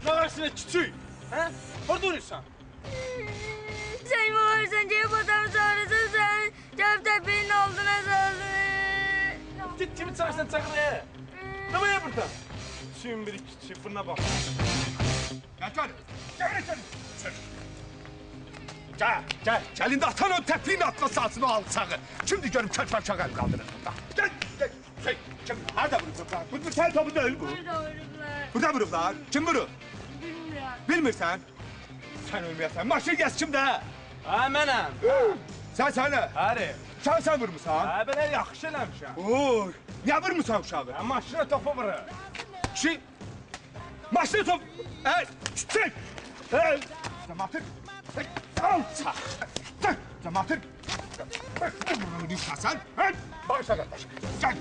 Ağarsına küçük. Ha? Orada olursan. Sen varsan gelip adam çağırırsan sen. Gelip tepenin altına sağsın. Git kimi çağırsan çağır ya. Ne var ya burada? Küçüğün biri küçük. Buna bak. Gel. Gel. Gelin de atan o tepiğin atla sahasını al sağı. Şimdi görüp çarpar çakal kaldırın. Gel. Kim? Nerede vuruklar? Bu tel topu değil bu. Burada vururlar. Burada vuruklar. Kim vuruk? Bilmiyorum. Bilmirsen. Sen ölmeyesen. Maşın gez kimde? Ha, mənəm. Sen söyle. Həri. Sen vurmuşsan. Ha, belə yaxşı eləmişəm. Oy. Niye vurmuşsan uşağı? Ha, maşına topu vurur. Şey. Maşını top. Çek. Zamatır. Alçak. Zamatır. Bak bunu düşersen. Bağışla kardeş. Gel.